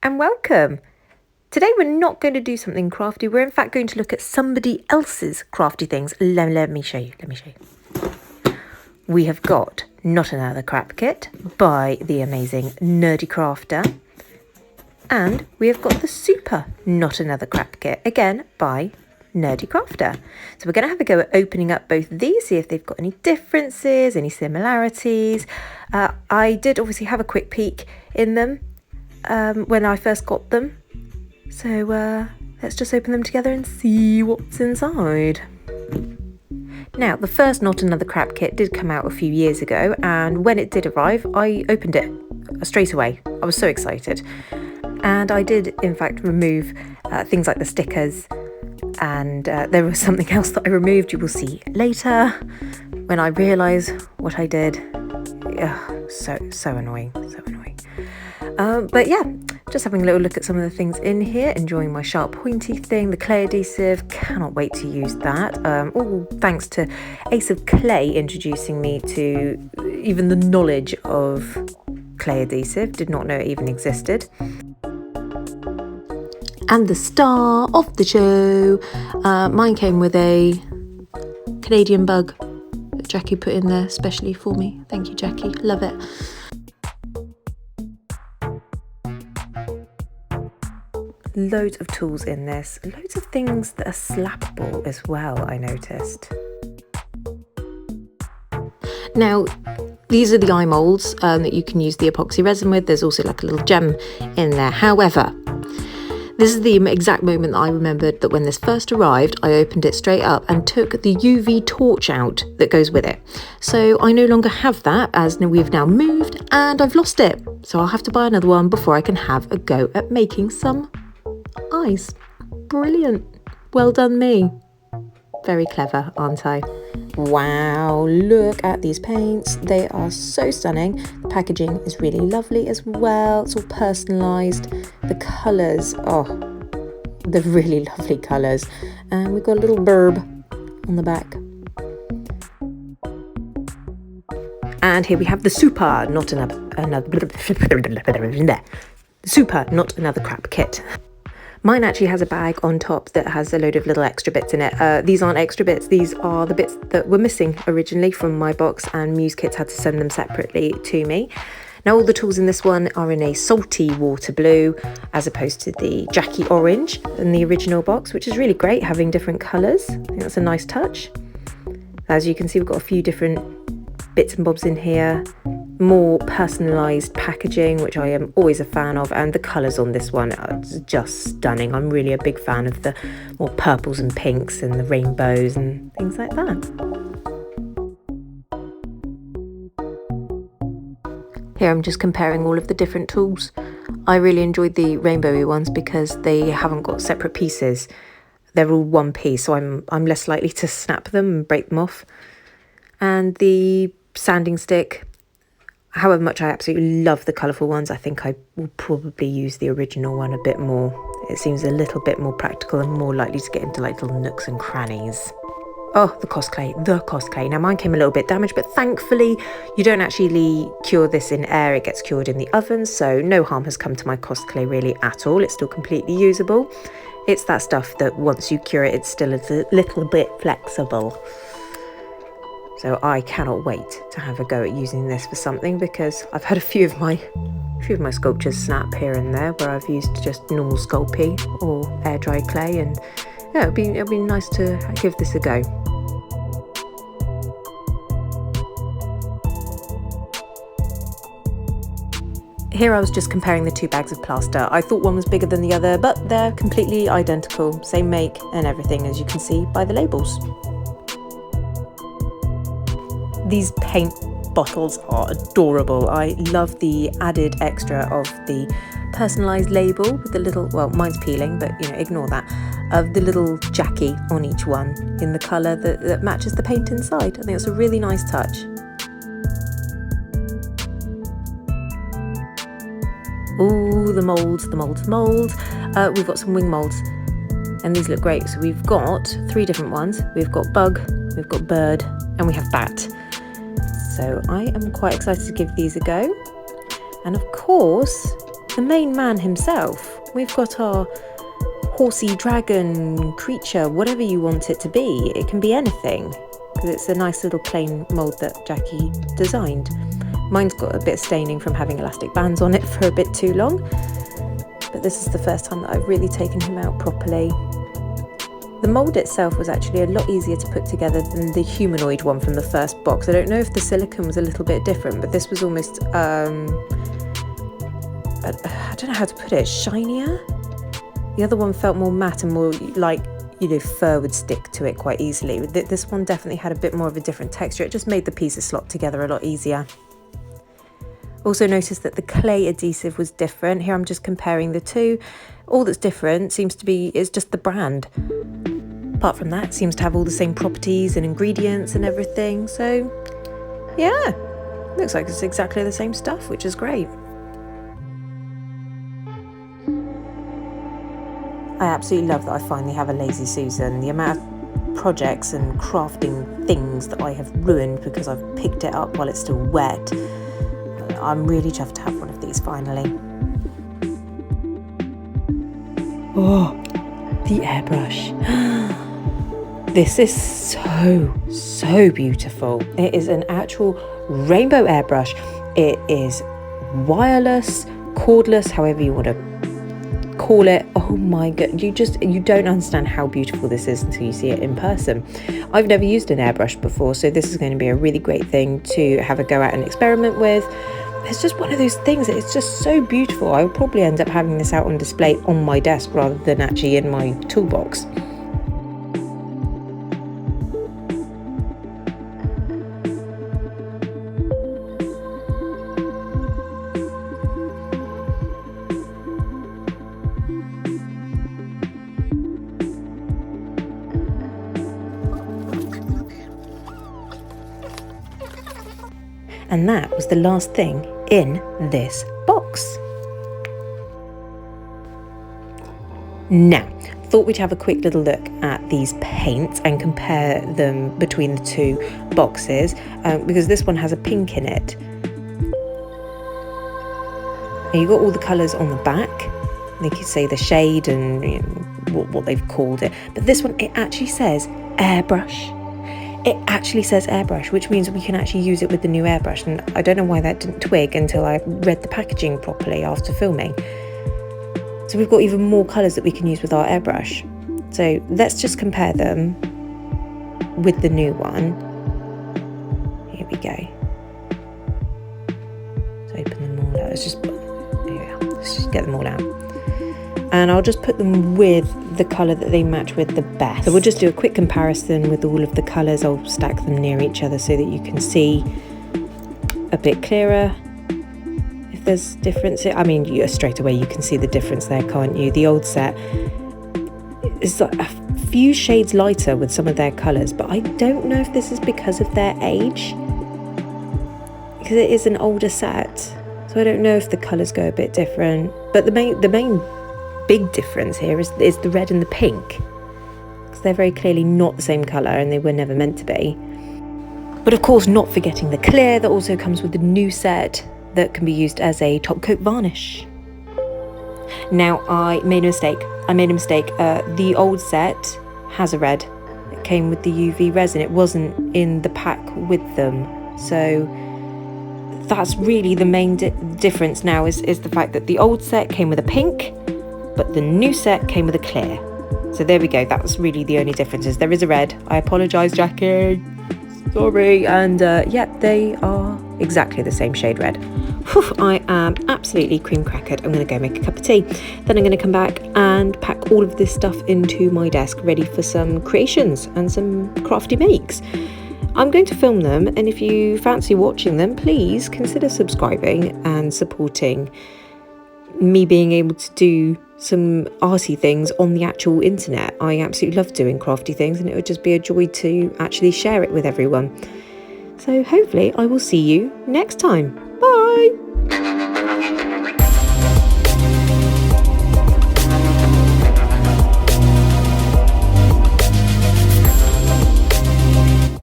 and welcome. Today we're not going to do something crafty, we're in fact going to look at somebody else's crafty things. Let me show you. We have got Not Another Crap Kit by the amazing NerdECrafter, and we have got the Super Not Another Crap Kit, again by NerdECrafter. So we're going to have a go at opening up both of these, see if they've got any differences, any similarities. I did obviously have a quick peek in them when I first got them. So let's just open them together and see what's inside. Now, the first Not Another Crap Kit did come out a few years ago, and when it did arrive, I opened it straight away. I was so excited. And I did, in fact, remove things like the stickers, and there was something else that I removed, you will see later, when I realise what I did. Ugh, so annoying. But yeah, just having a little look at some of the things in here, enjoying my sharp pointy thing, the clay adhesive, cannot wait to use that. All thanks to Ace of Clay introducing me to even the knowledge of clay adhesive, did not know it even existed. And the star of the show, mine came with a Canadian bug that Jackie put in there specially for me. Thank you, Jackie, love it. Loads of tools in this, loads of things that are slappable as well, I noticed. Now, these are the eye moulds that you can use the epoxy resin with. There's also like a little gem in there. However, this is the exact moment that I remembered that when this first arrived, I opened it straight up and took the UV torch out that goes with it. So I no longer have that, as we've now moved and I've lost it. So I'll have to buy another one before I can have a go at making some eyes. Brilliant. Well done me. Very clever, aren't I? Wow, look at these paints. They are so stunning. The packaging is really lovely as well. It's all personalised. The colours, oh, they're really lovely colours. And we've got a little burb on the back. And here we have the Super Not Another Crap Kit. Mine actually has a bag on top that has a load of little extra bits in it. These aren't extra bits, these are the bits that were missing originally from my box, and Muse Kits had to send them separately to me. Now all the tools in this one are in a salty water blue, as opposed to the Jackie orange in the original box, which is really great, having different colours. I think that's a nice touch. As you can see, we've got a few different bits and bobs in here. More personalised packaging, which I am always a fan of, and the colours on this one are just stunning. I'm really a big fan of the more purples and pinks and the rainbows and things like that. Here I'm just comparing all of the different tools. I really enjoyed the rainbowy ones because they haven't got separate pieces. They're all one piece, so I'm less likely to snap them and break them off. And the sanding stick, however much I absolutely love the colourful ones, I think I will probably use the original one a bit more. It seems a little bit more practical and more likely to get into like little nooks and crannies. Oh, the Cost Clay. Now mine came a little bit damaged, but thankfully you don't actually cure this in air, it gets cured in the oven, so no harm has come to my Cost Clay really at all. It's still completely usable. It's that stuff that once you cure it, it's still a little bit flexible. So I cannot wait to have a go at using this for something, because I've had a few of my sculptures snap here and there where I've used just normal Sculpey or air dry clay, and yeah, it'll be nice to give this a go. Here I was just comparing the two bags of plaster. I thought one was bigger than the other, but they're completely identical, same make and everything, as you can see by the labels. These paint bottles are adorable. I love the added extra of the personalised label with the little, well, mine's peeling, but ignore that, of the little Jackie on each one in the colour that matches the paint inside. I think it's a really nice touch. Ooh, the moulds. We've got some wing moulds, and these look great. So we've got 3 different ones. We've got bug, we've got bird, and we have bat. So I am quite excited to give these a go. And of course, the main man himself. We've got our horsey dragon creature, whatever you want it to be. It can be anything, because it's a nice little plain mould that Jackie designed. Mine's got a bit of staining from having elastic bands on it for a bit too long, but this is the first time that I've really taken him out properly. The mould itself was actually a lot easier to put together than the humanoid one from the first box. I don't know if the silicone was a little bit different, but this was almost, I don't know how to put it, shinier? The other one felt more matte and more like, you know, fur would stick to it quite easily. This one definitely had a bit more of a different texture. It just made the pieces slot together a lot easier. Also noticed that the clay adhesive was different. Here I'm just comparing the two. All that's different seems to be is just the brand. Apart from that, it seems to have all the same properties and ingredients and everything. So yeah, looks like it's exactly the same stuff, which is great. I absolutely love that I finally have a lazy Susan. The amount of projects and crafting things that I have ruined because I've picked it up while it's still wet. I'm really chuffed to have one of these finally. Oh, the airbrush. This is so beautiful. It is an actual rainbow airbrush. It is wireless, cordless, however you want to call it. Oh my god, you don't understand how beautiful this is until you see it in person. I've never used an airbrush before, so this is going to be a really great thing to have a go at and experiment with. It's just one of those things that it's just so beautiful. I will probably end up having this out on display on my desk rather than actually in my toolbox. And that was the last thing in this box. Now, thought we'd have a quick little look at these paints and compare them between the two boxes, because this one has a pink in it. Now, you've got all the colours on the back. They could say the shade and, you know, what they've called it. But this one, it actually says airbrush. It actually says airbrush, which means we can actually use it with the new airbrush. And I don't know why that didn't twig until I read the packaging properly after filming. So we've got even more colours that we can use with our airbrush. So let's just compare them with the new one. Here we go. Let's open them all out. Let's just get them all out. And I'll just put them with the colour that they match with the best. So we'll just do a quick comparison with all of the colours. I'll stack them near each other so that you can see a bit clearer if there's difference. I mean, straight away you can see the difference there, can't you? The old set is like a few shades lighter with some of their colours, but I don't know if this is because of their age, because it is an older set. So I don't know if the colours go a bit different. But the main big difference here is the red and the pink, because they're very clearly not the same colour and they were never meant to be. But of course, not forgetting the clear that also comes with the new set that can be used as a top coat varnish. Now, I made a mistake. The old set has a red. It came with the UV resin. It wasn't in the pack with them. So that's really the main difference now is the fact that the old set came with a pink, but the new set came with a clear. So there we go. That's really the only difference. Is there is a red. I apologise, Jackie. Sorry. And yeah, they are exactly the same shade red. Whew, I am absolutely cream crackered. I'm going to go make a cup of tea. Then I'm going to come back and pack all of this stuff into my desk, ready for some creations and some crafty makes. I'm going to film them, and if you fancy watching them, please consider subscribing and supporting me being able to do some arty things on the actual internet. I absolutely love doing crafty things, and it would just be a joy to actually share it with everyone. So hopefully I will see you next time. Bye!